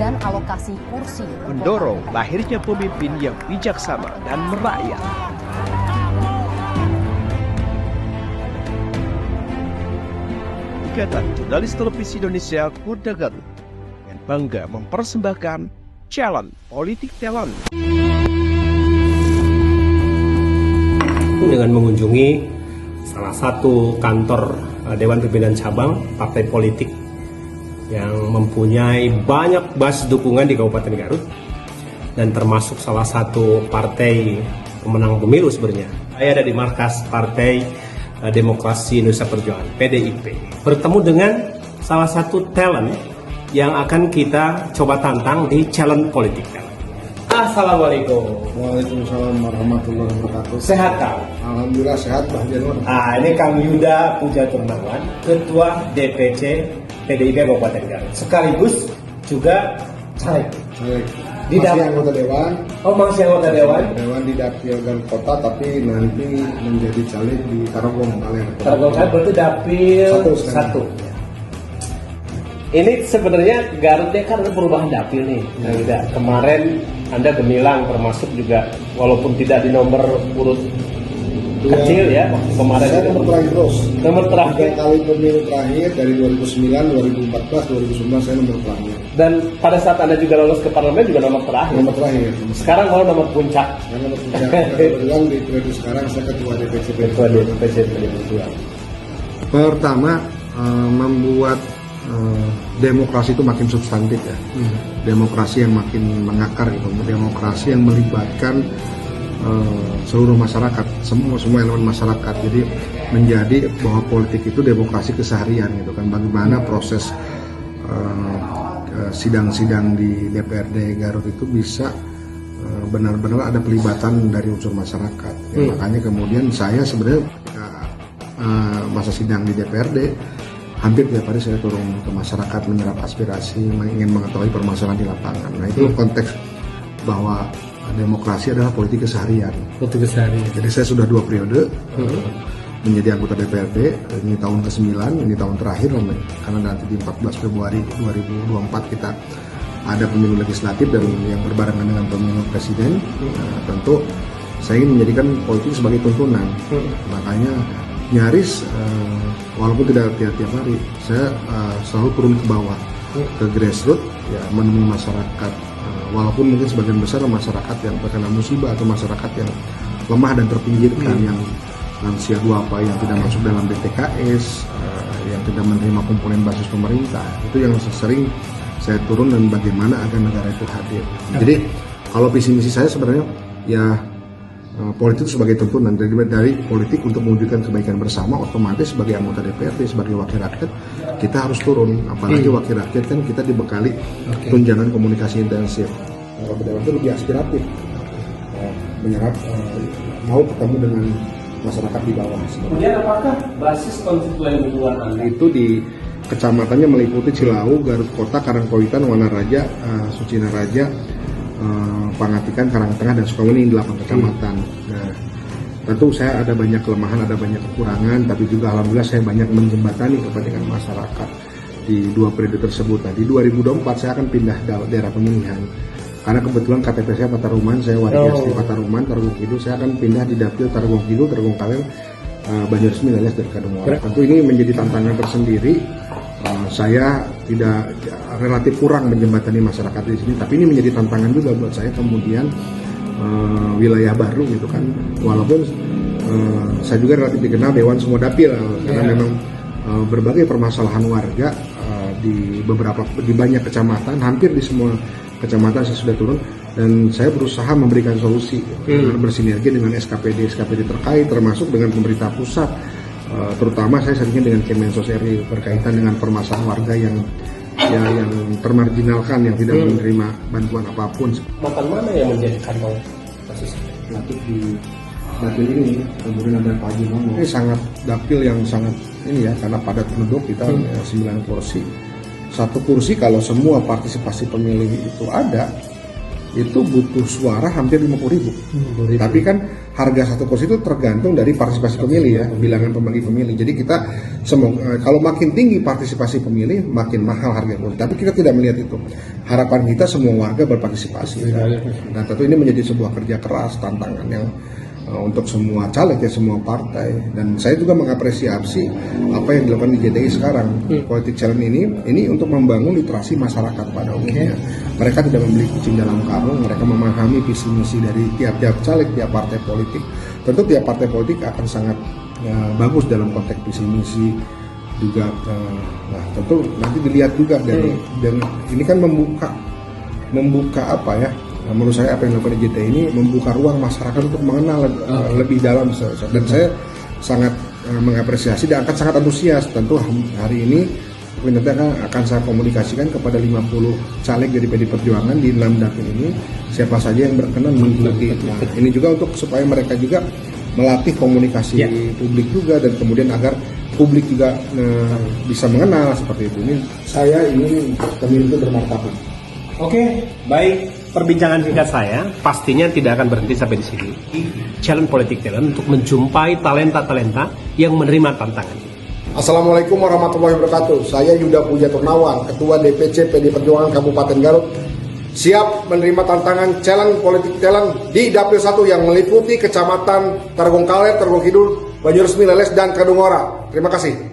dan alokasi kursi. Mendorong lahirnya pemimpin yang bijaksana dan merakyat. Ikatan Jurnalis Televisi Indonesia Kota Garut dengan bangga mempersembahkan Challenge Politik Talent. Dengan mengunjungi salah satu kantor Dewan Pimpinan Cabang partai politik yang mempunyai banyak basis dukungan di Kabupaten Garut dan termasuk salah satu partai pemenang pemilu sebenarnya. Saya ada di markas Partai Demokrasi Indonesia Perjuangan (PDIP). Bertemu dengan salah satu talent yang akan kita coba tantang di Challenge Politik Talent. Assalamualaikum. Waalaikumsalam warahmatullahi wabarakatuh. Sehat Kang? Alhamdulillah sehat Pak Janur. Ini Kang Yuda Puja Turnawan, Ketua DPC PDIP Kabupaten Garut, sekaligus juga caleg. Di masih anggota dewan. Oh, masih anggota dewan. Dewan di Dapil Garut Kota, tapi nanti menjadi caleg di Tarogong Kaler. Tarogong Kaler berarti Dapil satu. Ini sebenarnya Garut kan ada perubahan dapil nih. Nah, kemarin Anda gemilang termasuk juga walaupun tidak di nomor urut kecil ya waktu kemarin. Saya nomor terakhir terus. Nomor terakhir. 3 kali pemilu terakhir dari 2009, 2014, 2019 saya nomor terakhir. Dan pada saat Anda juga lolos ke parlemen juga nomor terakhir. Nomor terakhir. Sekarang kalau nomor puncak. Saya nomor puncak. Kebetulan di periode sekarang saya ketua DPC. Ketua DPC Perjuangan. Pertama membuat demokrasi itu makin substantif ya. Demokrasi yang makin mengakar gitu, demokrasi yang melibatkan seluruh masyarakat, semua elemen masyarakat. Jadi menjadi bahwa politik itu demokrasi keseharian gitu kan. Bagaimana proses sidang-sidang di DPRD Garut itu bisa benar-benar ada pelibatan dari unsur masyarakat. Ya, makanya kemudian saya sebenarnya masa sidang di DPRD hampir tiap hari saya turun ke masyarakat menyerap aspirasi, ingin mengetahui permasalahan di lapangan. Nah itu konteks bahwa demokrasi adalah politik keseharian. Politik keseharian. Jadi saya sudah 2 periode menjadi anggota DPRD, ini tahun ke-9, ini tahun terakhir karena nanti di 14 Februari 2024 kita ada pemilu legislatif dan yang berbarengan dengan pemilu presiden. Tentu saya ingin menjadikan politik sebagai tuntunan. Makanya nyaris walaupun tidak tiap hari saya selalu turun ke bawah ke grassroots ya, menemui masyarakat walaupun mungkin sebagian besar masyarakat yang terkena musibah atau masyarakat yang lemah dan terpinggirkan, yang lansia duafa, yang tidak masuk dalam DTKS, yang tidak menerima komponen basis pemerintah, itu yang sering saya turun dan bagaimana agar negara itu hadir. Jadi kalau visi misi saya sebenarnya ya politik sebagai tuntunan dari politik untuk mewujudkan kebaikan bersama. Otomatis sebagai anggota DPRD, sebagai wakil rakyat kita harus turun, apalagi wakil rakyat kan kita dibekali tunjangan komunikasi intensif. Wakil dewan itu lebih aspiratif, menyerap mau ketemu dengan masyarakat di bawah. Kemudian apakah basis konstituen hubungan Anda itu di kecamatannya meliputi Cilau, Garut Kota, Karangkoitan, Wanaraja, Sucina Raja, Pangatikan, Karangtengah, dan Sukawini, 8 kecamatan. Nah, tentu saya ada banyak kelemahan, ada banyak kekurangan, tapi juga alhamdulillah saya banyak menjembatani kepentingan masyarakat di 2 periode tersebut. Nah, di 2024 saya akan pindah daerah pemilihan. Karena kebetulan KTP saya Pataruman, saya waris di Pataruman, Tarogong Kidul. Saya akan pindah di Dapil Tarogong Kidul, Tarogong Kaler, Banjarmasin alias dari Kadungora. Tentu ini menjadi tantangan tersendiri. Saya tidak relatif kurang menjembatani masyarakat di sini, tapi ini menjadi tantangan juga buat saya kemudian wilayah baru gitu kan. Walaupun saya juga relatif dikenal Dewan Semua Dapil karena memang berbagai permasalahan warga di banyak kecamatan, hampir di semua kecamatan saya sudah turun dan saya berusaha memberikan solusi bersinergi dengan SKPD terkait, termasuk dengan pemerintah pusat. Terutama saya sering dengan Kemensos RI berkaitan dengan permasalahan warga yang termarginalkan, yang tidak menerima bantuan apapun. Makan mana yang menjadi kantong kasus Relatif di dapil ini, kemudian ada Pak Haji Momo. Ini sangat dapil yang sangat ini ya, karena padat penduduk kita 9 kursi. 1 kursi kalau semua partisipasi pemilih itu ada, itu butuh suara hampir 50.000. Tapi kan harga satu kursi itu tergantung dari partisipasi pemilih ya, bilangan pembagi pemilih. Jadi kita kalau makin tinggi partisipasi pemilih, makin mahal harga kursi. Tapi kita tidak melihat itu. Harapan kita semua warga berpartisipasi. Nah tentu ini menjadi sebuah kerja keras, tantangan yang untuk semua caleg ya, semua partai. Dan saya juga mengapresiasi apa yang dilakukan di JDI sekarang. Politik Challenge ini untuk membangun literasi masyarakat pada umumnya. Mereka tidak membeli kucing dalam karung, mereka memahami visi misi dari tiap-tiap caleg, tiap partai politik. Tentu tiap partai politik akan sangat bagus dalam konteks visi misi juga. Nah tentu nanti dilihat juga dari dan ini kan membuka apa ya? Menurut saya apa yang dilakukan di JDI ini membuka ruang masyarakat untuk mengenal lebih dalam, dan saya sangat mengapresiasi dan akan sangat antusias. Tentu hari ini nanti akan saya komunikasikan kepada 50 caleg dari PD Perjuangan di 6 dapil ini, siapa saja yang berkenan mengikuti. Nah, ini juga untuk supaya mereka juga melatih komunikasi publik juga, dan kemudian agar publik juga bisa mengenal seperti itu. Ini saya ingin pemilu itu bermartabat. Oke, baik. Perbincangan singkat saya pastinya tidak akan berhenti sampai di sini. Challenge Politik Talent untuk menjumpai talenta-talenta yang menerima tantangan. Assalamualaikum warahmatullahi wabarakatuh. Saya Yuda Puja Turnawan, Ketua DPC PD Perjuangan Kabupaten Garut, siap menerima tantangan Challenge Politik Talent di Dapil 1 yang meliputi Kecamatan Tarogong Kaler, Tarogong Kidul, Banyuresmi, Leles, dan Kadungora. Terima kasih.